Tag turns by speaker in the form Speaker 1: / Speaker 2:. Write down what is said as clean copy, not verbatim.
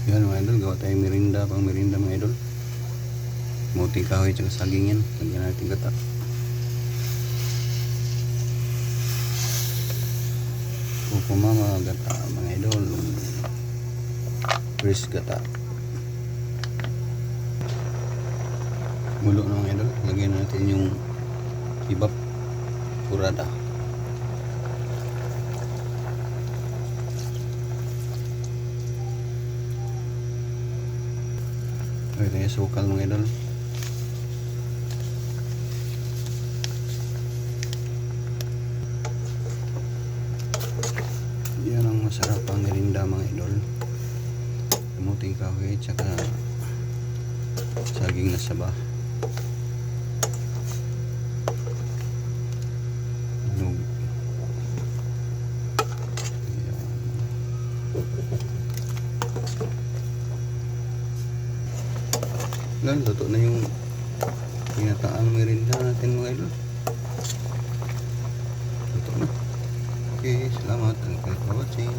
Speaker 1: Yan mga idol, gawa tayong merinda, pang merinda mga idol. Muting kahoy at saging yan. Lagyan natin gata. Pupumama gata mga idol. Fresh gata. Mulo na mga idol. Lagyan natin yung ibap kurada. Lagyan tayo sukal mga idol. Yan ang masarap ang merinda mga idol. Muting kahoy at saka saging na saba. Nog. Yan, luto na yung pinataang merinda natin mga idol. Luto na. Okay, salamat. Thank you for watching.